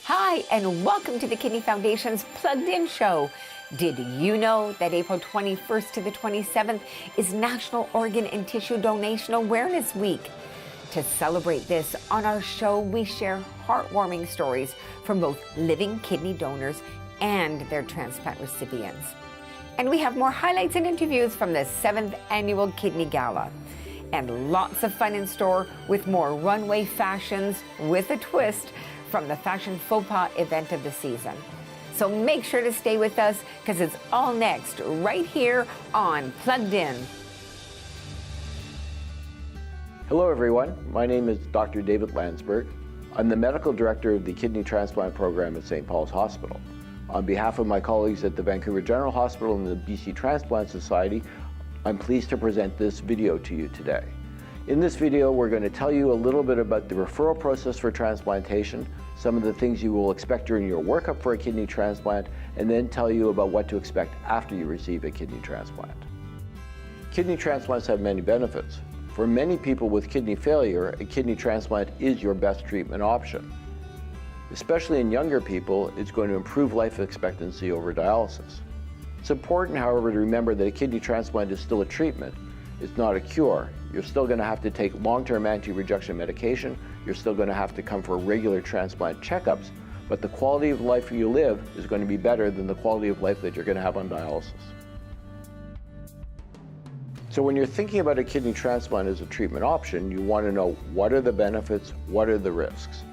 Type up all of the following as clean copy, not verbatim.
Hi, and welcome to the Kidney Foundation's Plugged In Show. Did you know that April 21st to the 27th is National Organ and Tissue Donation Awareness Week? To celebrate this, on our show, we share heartwarming stories from both living kidney donors and their transplant recipients. And we have more highlights and interviews from the 7th Annual Kidney Gala. And lots of fun in store with more runway fashions with a twist from the Fashion Faux Pas event of the season. So make sure to stay with us because it's all next right here on Plugged In. Hello everyone, my name is Dr. David Landsberg. I'm the Medical Director of the Kidney Transplant Program at St. Paul's Hospital. On behalf of my colleagues at the Vancouver General Hospital and the BC Transplant Society, I'm pleased to present this video to you today. In this video, we're going to tell you a little bit about the referral process for transplantation, some of the things you will expect during your workup for a kidney transplant, and then tell you about what to expect after you receive a kidney transplant. Kidney transplants have many benefits. For many people with kidney failure, a kidney transplant is your best treatment option. Especially in younger people, it's going to improve life expectancy over dialysis. It's important, however, to remember that a kidney transplant is still a treatment. It's not a cure. You're still going to have to take long-term anti-rejection medication. You're still going to have to come for regular transplant checkups, but the quality of life you live is going to be better than the quality of life that you're going to have on dialysis. So when you're thinking about a kidney transplant as a treatment option, you want to know what are the benefits, what are the risks?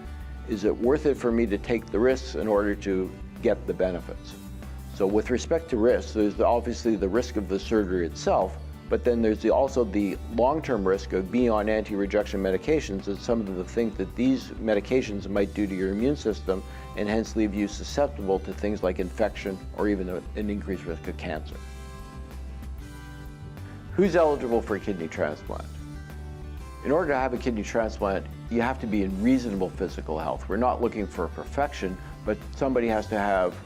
Is it worth it for me to take the risks in order to get the benefits? So with respect to risks, there's obviously the risk of the surgery itself, but then there's also the long-term risk of being on anti-rejection medications and some of the things that these medications might do to your immune system and hence leave you susceptible to things like infection or even an increased risk of cancer. Who's eligible for a kidney transplant? In order to have a kidney transplant, you have to be in reasonable physical health. We're not looking for perfection, but somebody has to have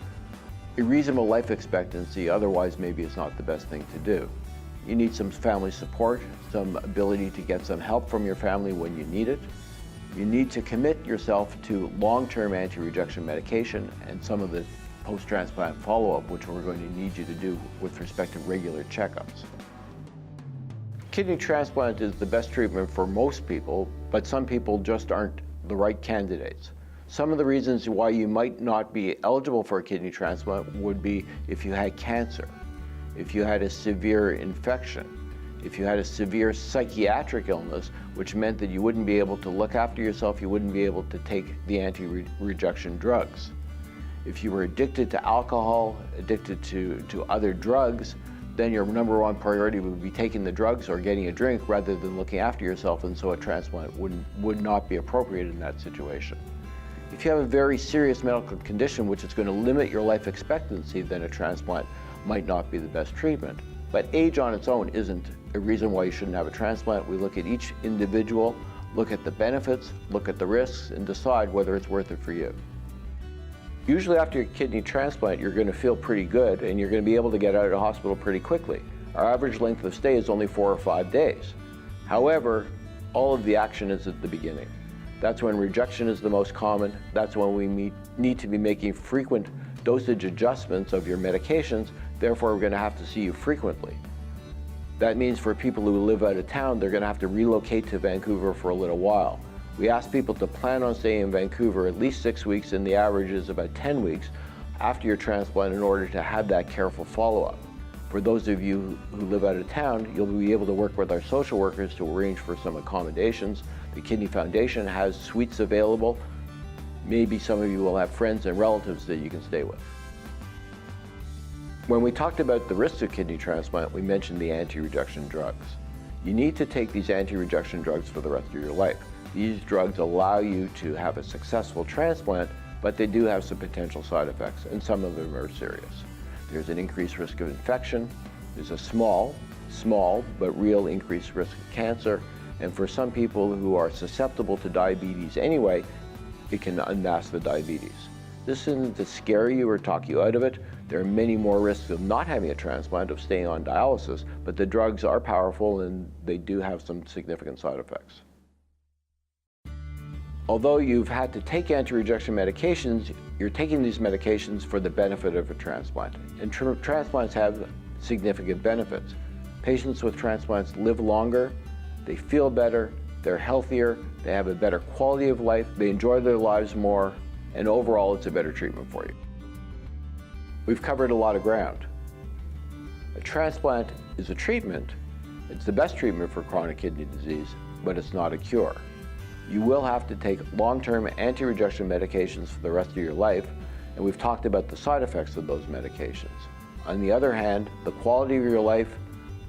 a reasonable life expectancy, otherwise maybe it's not the best thing to do. You need some family support, some ability to get some help from your family when you need it. You need to commit yourself to long-term anti-rejection medication and some of the post-transplant follow-up, which we're going to need you to do with respect to regular checkups. Kidney transplant is the best treatment for most people, but some people just aren't the right candidates. Some of the reasons why you might not be eligible for a kidney transplant would be if you had cancer, if you had a severe infection, if you had a severe psychiatric illness, which meant that you wouldn't be able to look after yourself, you wouldn't be able to take the anti-rejection drugs. If you were addicted to alcohol, addicted to other drugs, then your number one priority would be taking the drugs or getting a drink rather than looking after yourself, and so a transplant would not be appropriate in that situation. If you have a very serious medical condition which is going to limit your life expectancy, then a transplant might not be the best treatment. But age on its own isn't a reason why you shouldn't have a transplant. We look at each individual, look at the benefits, look at the risks, and decide whether it's worth it for you. Usually after your kidney transplant, you're going to feel pretty good and you're going to be able to get out of the hospital pretty quickly. Our average length of stay is only 4 or 5 days. However, all of the action is at the beginning. That's when rejection is the most common. That's when we need to be making frequent dosage adjustments of your medications. Therefore, we're going to have to see you frequently. That means for people who live out of town, they're going to have to relocate to Vancouver for a little while. We ask people to plan on staying in Vancouver at least 6 weeks, and the average is about 10 weeks after your transplant in order to have that careful follow-up. For those of you who live out of town, you'll be able to work with our social workers to arrange for some accommodations. The Kidney Foundation has suites available. Maybe some of you will have friends and relatives that you can stay with. When we talked about the risks of kidney transplant, we mentioned the anti-rejection drugs. You need to take these anti-rejection drugs for the rest of your life. These drugs allow you to have a successful transplant, but they do have some potential side effects, and some of them are serious. There's an increased risk of infection. There's a small but real increased risk of cancer. And for some people who are susceptible to diabetes anyway, it can unmask the diabetes. This isn't to scare you or talk you out of it. There are many more risks of not having a transplant, of staying on dialysis, but the drugs are powerful and they do have some significant side effects. Although you've had to take anti-rejection medications, you're taking these medications for the benefit of a transplant. And transplants have significant benefits. Patients with transplants live longer, they feel better, they're healthier, they have a better quality of life, they enjoy their lives more, and overall it's a better treatment for you. We've covered a lot of ground. A transplant is a treatment. It's the best treatment for chronic kidney disease, but it's not a cure. You will have to take long-term anti-rejection medications for the rest of your life, and we've talked about the side effects of those medications. On the other hand, the quality of your life,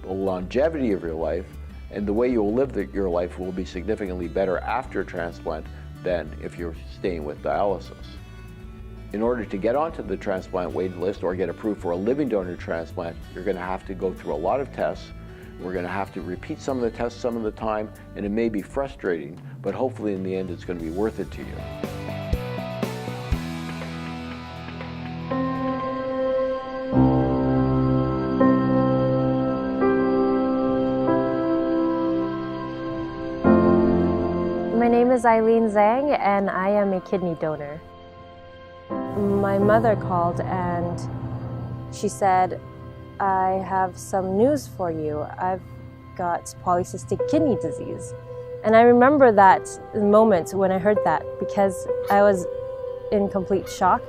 the longevity of your life, and the way you will live your life will be significantly better after transplant than if you're staying with dialysis. In order to get onto the transplant wait list or get approved for a living donor transplant, you're going to have to go through a lot of tests. We're going to have to repeat some of the tests some of the time, and it may be frustrating, but hopefully in the end it's going to be worth it to you. My name is Eileen Zhang, and I am a kidney donor. My mother called and she said, I have some news for you. I've got polycystic kidney disease. And I remember that moment when I heard that because I was in complete shock.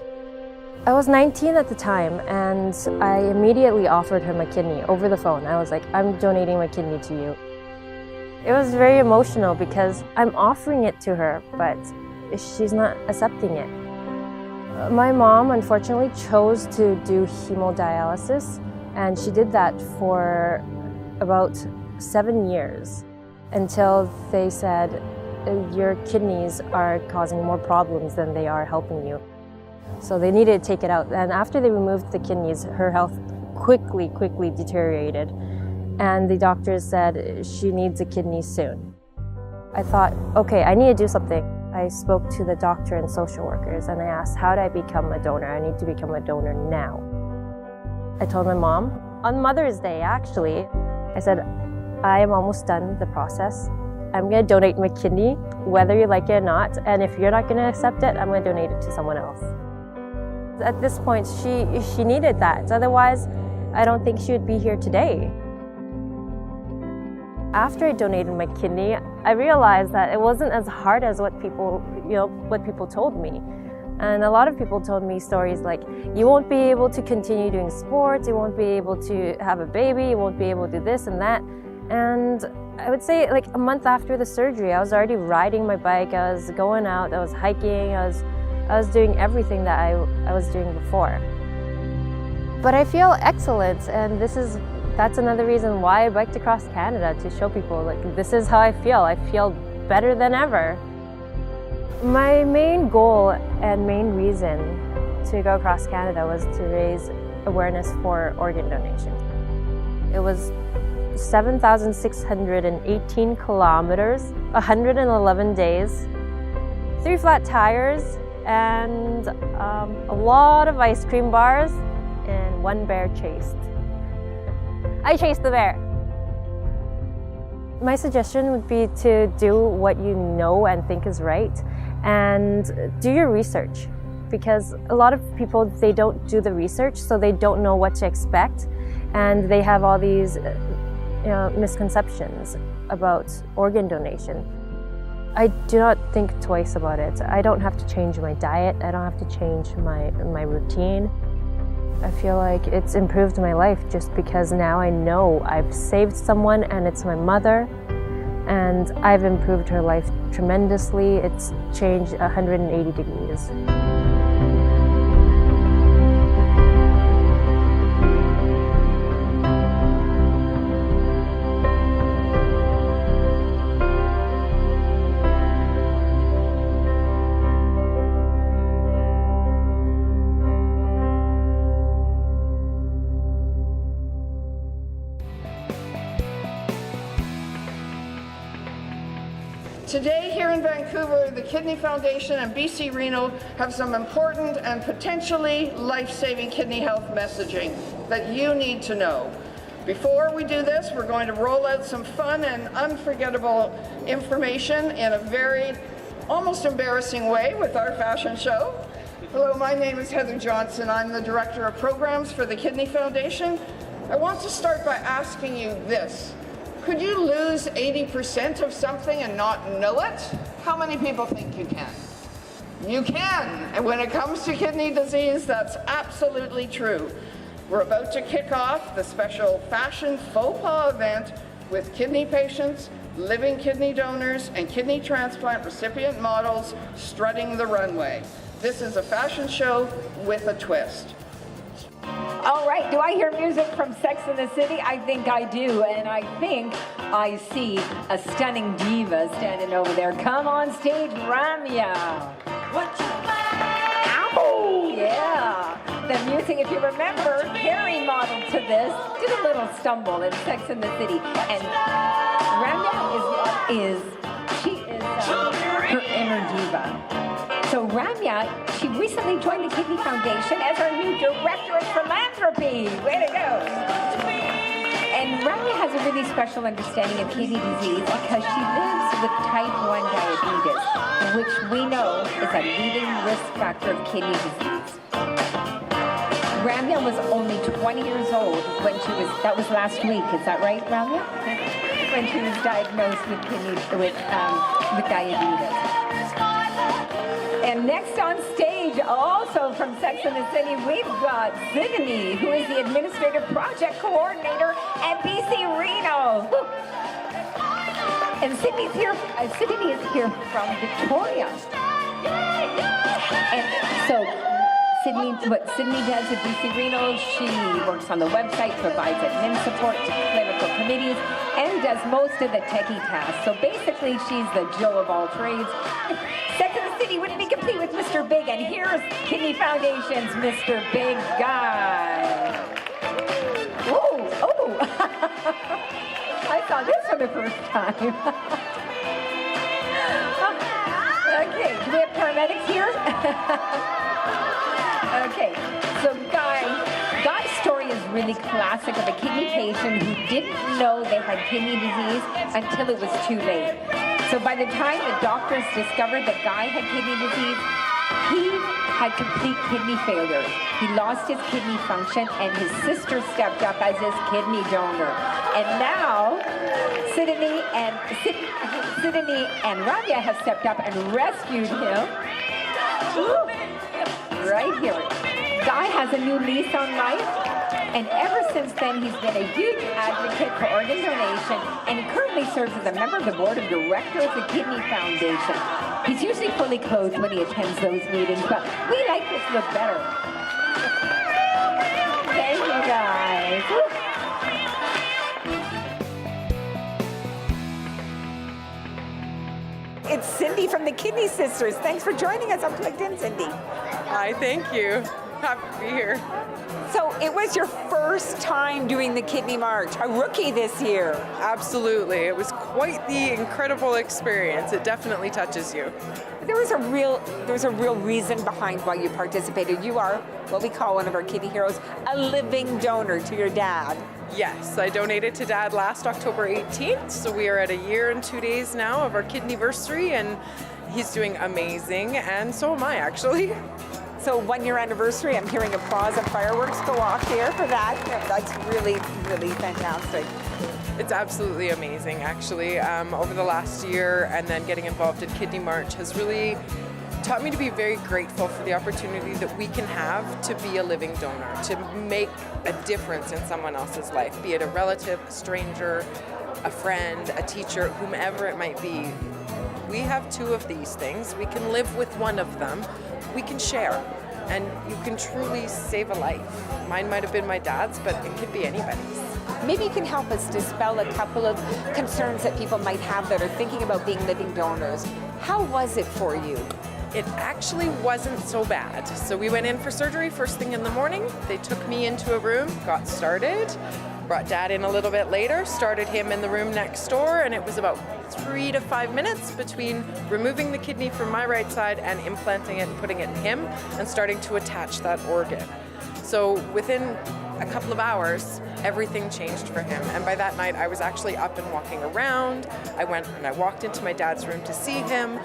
I was 19 at the time and I immediately offered her my kidney over the phone. I was like, I'm donating my kidney to you. It was very emotional because I'm offering it to her, but she's not accepting it. My mom, unfortunately, chose to do hemodialysis, and she did that for about 7 years until they said, your kidneys are causing more problems than they are helping you. So they needed to take it out. And after they removed the kidneys, her health quickly deteriorated. And the doctors said she needs a kidney soon. I thought, okay, I need to do something. I spoke to the doctor and social workers and I asked, how do I become a donor? I need to become a donor now. I told my mom, on Mother's Day actually, I said, I am almost done the process. I'm gonna donate my kidney, whether you like it or not, and if you're not gonna accept it, I'm gonna donate it to someone else. At this point, she needed that. Otherwise, I don't think she would be here today. After I donated my kidney, I realized that it wasn't as hard as what people told me. And a lot of people told me stories like, you won't be able to continue doing sports, you won't be able to have a baby, you won't be able to do this and that. And I would say like a month after the surgery, I was already riding my bike, I was going out, I was hiking, I was doing everything that I was doing before. But I feel excellent, and that's another reason why I biked across Canada, to show people like this is how I feel better than ever. My main goal and main reason to go across Canada was to raise awareness for organ donation. It was 7,618 kilometers, 111 days, 3 flat tires, and a lot of ice cream bars, and 1 bear chased. I chased the bear. My suggestion would be to do what you know and think is right, and do your research, because a lot of people, they don't do the research, so they don't know what to expect, and they have all these misconceptions about organ donation. I do not think twice about it. I don't have to change my diet. I don't have to change my routine. I feel like it's improved my life just because now I know I've saved someone, and it's my mother, and I've improved her life tremendously. It's changed 180 degrees. Today here in Vancouver, the Kidney Foundation and BC Renal have some important and potentially life-saving kidney health messaging that you need to know. Before we do this, we're going to roll out some fun and unforgettable information in a very almost embarrassing way with our fashion show. Hello, my name is Heather Johnson. I'm the Director of Programs for the Kidney Foundation. I want to start by asking you this. Could you lose 80% of something and not know it? How many people think you can? You can. And when it comes to kidney disease, that's absolutely true. We're about to kick off the special fashion faux pas event with kidney patients, living kidney donors, and kidney transplant recipient models strutting the runway. This is a fashion show with a twist. All right, do I hear music from Sex and the City? I think I do, and I think I see a stunning diva standing over there. Come on stage, Ramya. What you like? Ow! Yeah. The music, if you remember, Carrie modeled to this, did a little stumble in Sex and the City, and Ramya is her inner diva. So Ramya, she recently joined the Kidney Foundation as our new Director of Philanthropy. Way to go. And Ramya has a really special understanding of kidney disease because she lives with type 1 diabetes, which we know is a leading risk factor of kidney disease. Ramya was only 20 years old when that was last week, is that right, Ramya? When she was diagnosed with diabetes. And next on stage, also from Sex and the City, we've got Sydney, who is the Administrative Project Coordinator at BC Reno. Woo. And Sydney is here from Victoria. And so what Sydney does at BC Reno, she works on the website, provides admin support to clinical committees, and does most of the techie tasks. So basically, she's the Jill of all trades. Sex and the City wouldn't be complete with Mr. Big, and here's Kidney Foundation's Mr. Big Guy. Oh, oh! I saw this for the first time. Okay, do we have paramedics here? Okay, so Guy's story is really classic of a kidney patient who didn't know they had kidney disease until it was too late. So by the time the doctors discovered that Guy had kidney disease, he had complete kidney failure. He lost his kidney function, and his sister stepped up as his kidney donor. And now, Sydney and Ramya have stepped up and rescued him. Ooh. Right here. Guy has a new lease on life, and ever since then he's been a huge advocate for organ donation, and he currently serves as a member of the board of directors of the Kidney Foundation. He's usually fully clothed when he attends those meetings, but we like this look better. Thank you, guys. It's Cindy from the Kidney Sisters. Thanks for joining us on Plugged In, Cindy. Hi, thank you. Happy to be here. So it was your first time doing the Kidney March, a rookie this year. Absolutely. It was quite the incredible experience. It definitely touches you. There was a real reason behind why you participated. You are what we call one of our kidney heroes, a living donor to your dad. Yes, I donated to Dad last October 18th, so we are at a year and 2 days now of our kidneyversary, and he's doing amazing, and so am I, actually. So 1 year anniversary, I'm hearing applause and fireworks go off here for that. That's really, really fantastic. It's absolutely amazing, actually. Over the last year, and then getting involved in Kidney March has really taught me to be very grateful for the opportunity that we can have to be a living donor, to make a difference in someone else's life, be it a relative, a stranger, a friend, a teacher, whomever it might be. We have two of these things. We can live with one of them. We can share, and you can truly save a life. Mine might have been my dad's, but it could be anybody's. Maybe you can help us dispel a couple of concerns that people might have that are thinking about being living donors. How was it for you? It actually wasn't so bad. So we went in for surgery first thing in the morning. They took me into a room, got started, brought Dad in a little bit later, started him in the room next door, and it was about 3 to 5 minutes between removing the kidney from my right side and implanting it and putting it in him and starting to attach that organ. So within a couple of hours, everything changed for him. And by that night, I was actually up and walking around. I went and I walked into my dad's room to see him.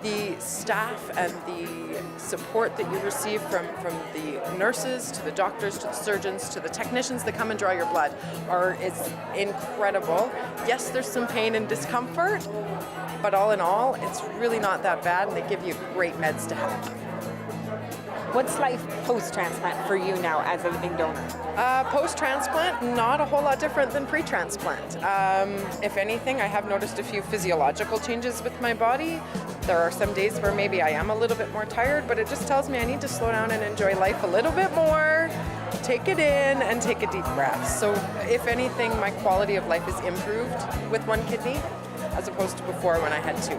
the staff and the support that you receive from the nurses to the doctors to the surgeons to the technicians that come and draw your blood is incredible. Yes, there's some pain and discomfort, but all in all, it's really not that bad, and they give you great meds to help. What's life post-transplant for you now as a living donor? Post-transplant, not a whole lot different than pre-transplant. If anything, I have noticed a few physiological changes with my body. There are some days where maybe I am a little bit more tired, but it just tells me I need to slow down and enjoy life a little bit more, take it in, and take a deep breath. So if anything, my quality of life is improved with one kidney as opposed to before when I had two.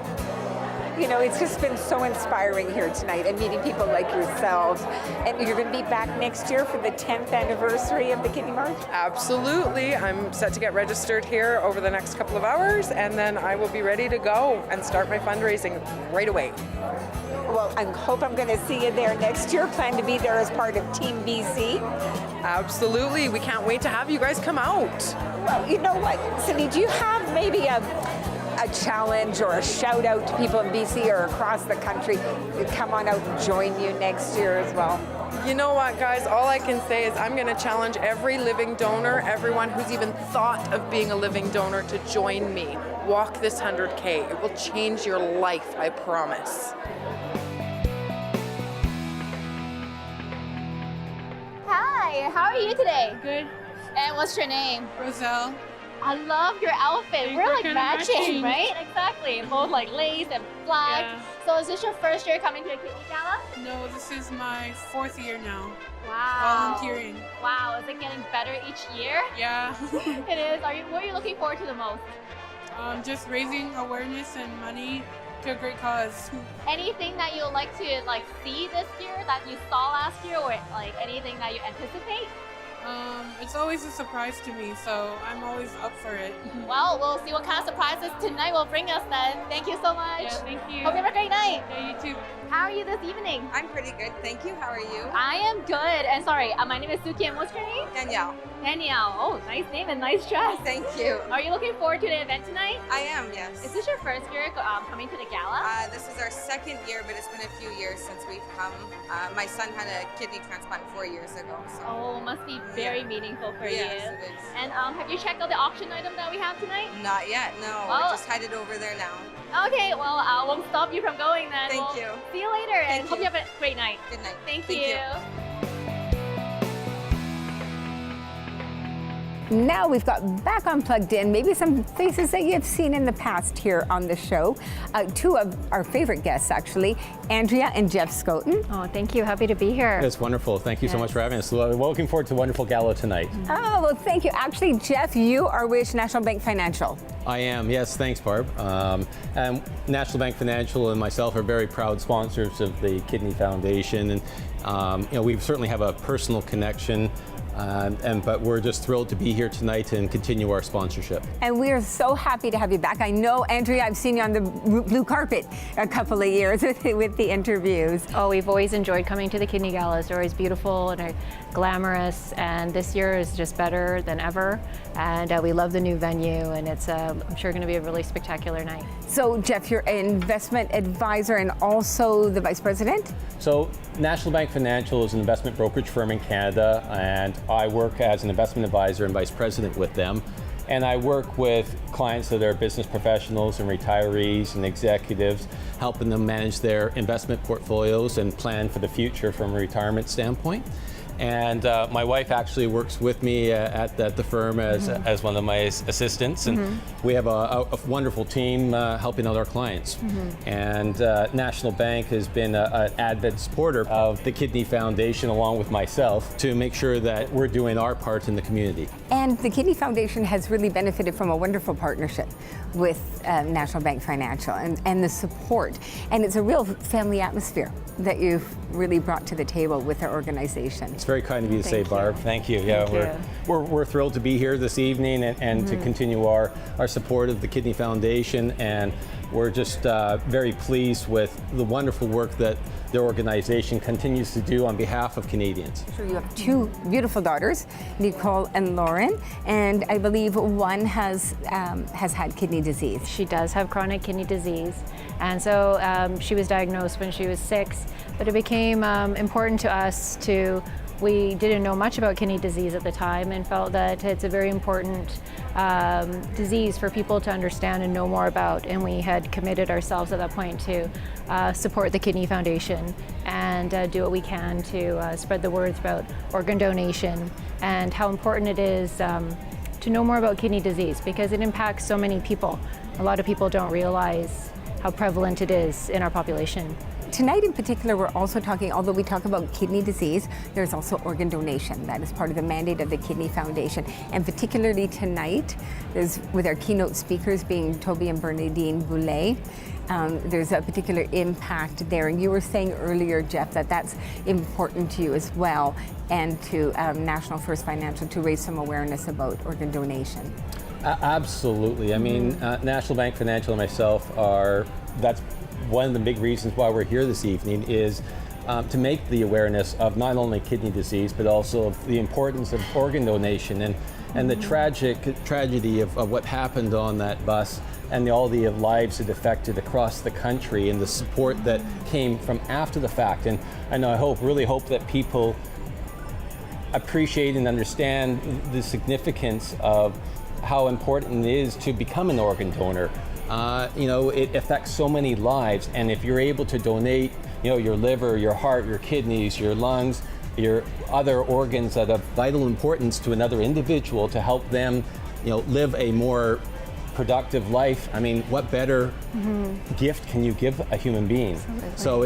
You know, it's just been so inspiring here tonight and meeting people like yourselves. And you're going to be back next year for the 10th anniversary of the Kidney March? Absolutely. I'm set to get registered here over the next couple of hours, and then I will be ready to go and start my fundraising right away. Well, I hope I'm going to see you there next year. Plan to be there as part of Team BC. Absolutely. We can't wait to have you guys come out. Well, you know what, Cindy, do you have maybe a challenge or a shout out to people in BC or across the country to come on out and join you next year as well? You know what, guys? All I can say is I'm going to challenge every living donor, everyone who's even thought of being a living donor, to join me. Walk this 100K. It will change your life, I promise. Hi, how are you today? Good. And what's your name? Roselle. I love your outfit. We're like kinda matching, matching. right? Exactly. Both like lace and flags. Yeah. So is this your first year coming to the Kidney Gala? No, this is my 4th year now. Wow. Volunteering. Wow, is it getting better each year? Yeah. It is. What are you looking forward to the most? Just raising awareness and money to a great cause. Anything that you'd like to see this year that you saw last year, or like anything that you anticipate? It's always a surprise to me, so I'm always up for it. Well, we'll see what kind of surprises tonight will bring us then. Thank you so much. Yeah, thank you. Hope you have a great night. Yeah, you too. How are you this evening? I'm pretty good, thank you. How are you? I am good. And sorry, my name is Suki, and what's your name? Danielle. Danielle. Oh, nice name and nice dress. Thank you. Are you looking forward to the event tonight? I am, yes. Is this your first year coming to the gala? This is our 2nd year, but it's been a few years since we've come. My son had a kidney transplant 4 years ago. So. Oh, must be very meaningful for Yes, you. it is. And have you checked out the auction item that we have tonight? Not yet, no. Oh. We're just headed over there now. Okay, well, I won't stop you from going then. Thank We'll you. See you later, and Thank hope you. you have a great night. Good night. Thank Thank you. Now we've got back on Plugged In, maybe some faces that you've seen in the past here on the show. Two of our favorite guests, actually, Andrea and Jeff Scoten. Oh, thank you. Happy to be here. It's wonderful. Thank you so much for having us. We're looking forward to a wonderful gala tonight. Oh, well, thank you. Actually, Jeff, you are with National Bank Financial. I am, yes. Thanks, Barb. And National Bank Financial and myself are very proud sponsors of the Kidney Foundation. And, we certainly have a personal connection. But we're just thrilled to be here tonight and continue our sponsorship. And we are so happy to have you back. I know, Andrea, I've seen you on the blue carpet a couple of years with the interviews. Oh, we've always enjoyed coming to the Kidney Galas. They're always beautiful and glamorous, and this year is just better than ever. And we love the new venue, and it's, I'm sure, going to be a really spectacular night. So, Jeff, you're an investment advisor and also the vice president? So, National Bank Financial is an investment brokerage firm in Canada, and I work as an investment advisor and vice president with them. And I work with clients that are business professionals and retirees and executives, helping them manage their investment portfolios and plan for the future from a retirement standpoint. And my wife actually works with me at the firm as one of my assistants. And we have a wonderful team helping out our clients. And National Bank has been an avid supporter of the Kidney Foundation along with myself to make sure that we're doing our part in the community. And the Kidney Foundation has really benefited from a wonderful partnership with National Bank Financial and the support. And it's a real family atmosphere that you've really brought to the table with our organization. It's very kind of you to say, Barb. Thank you. Yeah, we're thrilled to be here this evening and to continue our support of the Kidney Foundation. And we're just very pleased with the wonderful work that the organization continues to do on behalf of Canadians. Sure, you have two beautiful daughters, Nicole and Lauren, and I believe one has had kidney disease. She does have chronic kidney disease, and so she was diagnosed when she was 6, but it became important to us we didn't know much about kidney disease at the time and felt that it's a very important disease for people to understand and know more about, and we had committed ourselves at that point to support the Kidney Foundation and do what we can to spread the words about organ donation and how important it is to know more about kidney disease, because it impacts so many people. A lot of people don't realize how prevalent it is in our population. Tonight in particular, we're also talking, although we talk about kidney disease, there's also organ donation. That is part of the mandate of the Kidney Foundation. And particularly tonight, with our keynote speakers being Toby and Bernadine Boulay, there's a particular impact there. And you were saying earlier, Jeff, that that's important to you as well, and to National First Financial to raise some awareness about organ donation. Absolutely. I mean, National Bank Financial and myself that's one of the big reasons why we're here this evening is to make the awareness of not only kidney disease, but also of the importance of organ donation and the tragedy of what happened on that bus and all the lives it affected across the country and the support that came from after the fact. And I really hope that people appreciate and understand the significance of how important it is to become an organ donor. It affects so many lives, and if you're able to donate, your liver, your heart, your kidneys, your lungs, your other organs that have vital importance to another individual to help them, live a more productive life. I mean, what better gift can you give a human being? Absolutely. So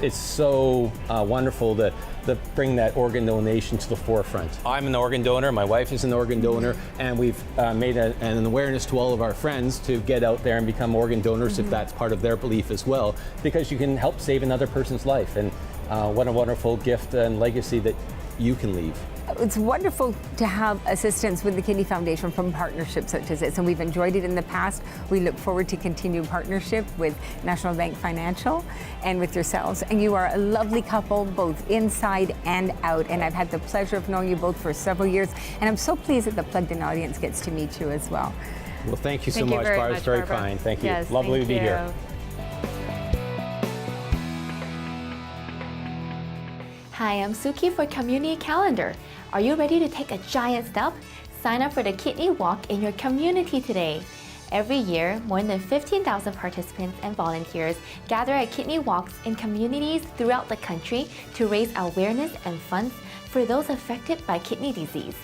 it's so wonderful to bring that organ donation to the forefront. I'm an organ donor, my wife is an organ donor, and we've made an awareness to all of our friends to get out there and become organ donors if that's part of their belief as well, because you can help save another person's life, and what a wonderful gift and legacy that you can leave. It's wonderful to have assistance with the Kidney Foundation from partnerships such as this, and we've enjoyed it in the past. We look forward to continued partnership with National Bank Financial and with yourselves. And you are a lovely couple, both inside and out. And I've had the pleasure of knowing you both for several years, and I'm so pleased that the Plugged In audience gets to meet you as well. Well, thank you so much, Barbara. It's very kind. Thank you. Yes, lovely to be here. Hi, I'm Suki for Community Calendar. Are you ready to take a giant step? Sign up for the Kidney Walk in your community today. Every year, more than 15,000 participants and volunteers gather at kidney walks in communities throughout the country to raise awareness and funds for those affected by kidney disease.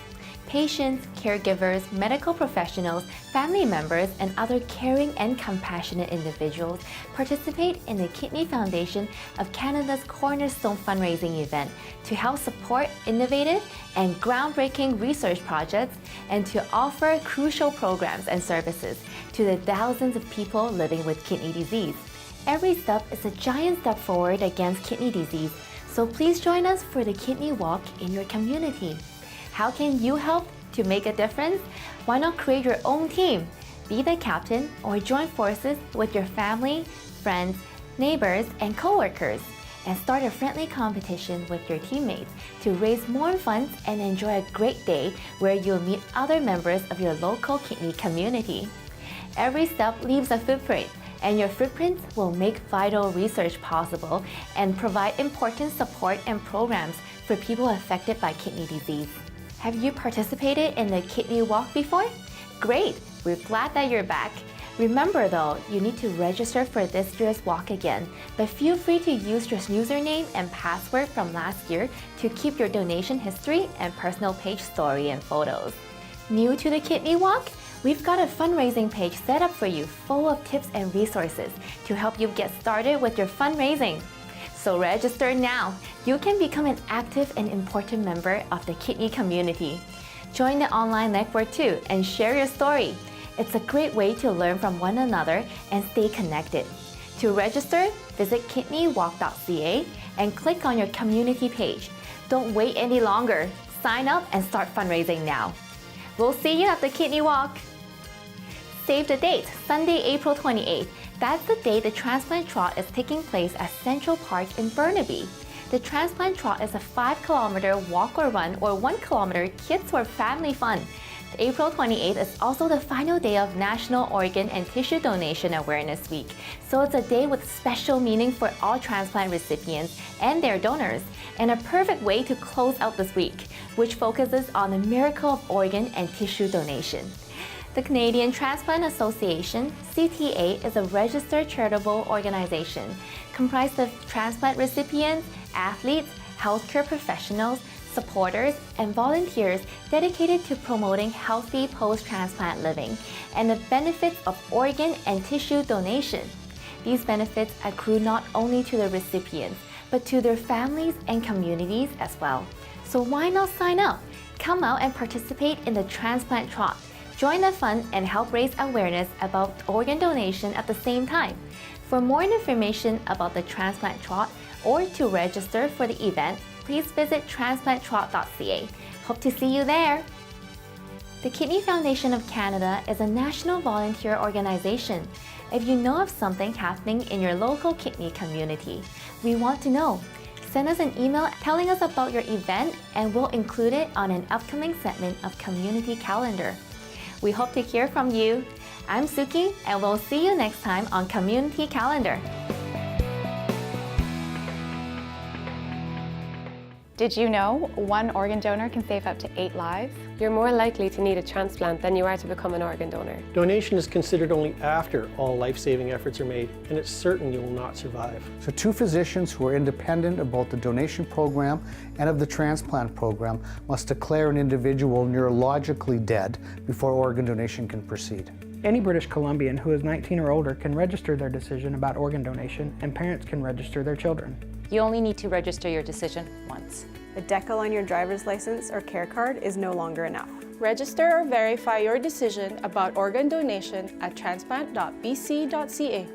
Patients, caregivers, medical professionals, family members, and other caring and compassionate individuals participate in the Kidney Foundation of Canada's cornerstone fundraising event to help support innovative and groundbreaking research projects and to offer crucial programs and services to the thousands of people living with kidney disease. Every step is a giant step forward against kidney disease, so please join us for the Kidney Walk in your community. How can you help to make a difference? Why not create your own team? Be the captain or join forces with your family, friends, neighbors, and coworkers, and start a friendly competition with your teammates to raise more funds and enjoy a great day where you'll meet other members of your local kidney community. Every step leaves a footprint, and your footprints will make vital research possible and provide important support and programs for people affected by kidney disease. Have you participated in the Kidney Walk before? Great! We're glad that you're back. Remember though, you need to register for this year's walk again, but feel free to use your username and password from last year to keep your donation history and personal page story and photos. New to the Kidney Walk? We've got a fundraising page set up for you full of tips and resources to help you get started with your fundraising. So register now. You can become an active and important member of the kidney community. Join the online network too and share your story. It's a great way to learn from one another and stay connected. To register, visit kidneywalk.ca and click on your community page. Don't wait any longer. Sign up and start fundraising now. We'll see you at the Kidney Walk. Save the date, Sunday, April 28th. That's the day the transplant trot is taking place at Central Park in Burnaby. The transplant trot is a 5-kilometer walk or run or 1-kilometer kids or family fun. April 28th is also the final day of National Organ and Tissue Donation Awareness Week, so it's a day with special meaning for all transplant recipients and their donors, and a perfect way to close out this week, which focuses on the miracle of organ and tissue donation. The Canadian Transplant Association, CTA, is a registered charitable organization comprised of transplant recipients, athletes, healthcare professionals, supporters, and volunteers dedicated to promoting healthy post-transplant living and the benefits of organ and tissue donation. These benefits accrue not only to the recipients, but to their families and communities as well. So why not sign up? Come out and participate in the transplant trot. Join the fun and help raise awareness about organ donation at the same time. For more information about the transplant trot or to register for the event, please visit transplanttrot.ca. Hope to see you there. The Kidney Foundation of Canada is a national volunteer organization. If you know of something happening in your local kidney community, we want to know. Send us an email telling us about your event and we'll include it on an upcoming segment of Community Calendar. We hope to hear from you. I'm Suki, and we'll see you next time on Community Calendar. Did you know one organ donor can save up to 8 lives? You're more likely to need a transplant than you are to become an organ donor. Donation is considered only after all life-saving efforts are made, and it's certain you will not survive. So 2 physicians who are independent of both the donation program and of the transplant program must declare an individual neurologically dead before organ donation can proceed. Any British Columbian who is 19 or older can register their decision about organ donation, and parents can register their children. You only need to register your decision once. A decal on your driver's license or care card is no longer enough. Register or verify your decision about organ donation at transplant.bc.ca.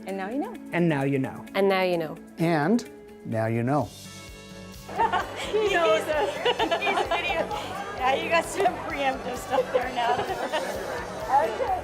And now you know. And now you know. And now you know. And now you know. He knows us. He's video. Yeah, you got some preemptive stuff there now. Okay.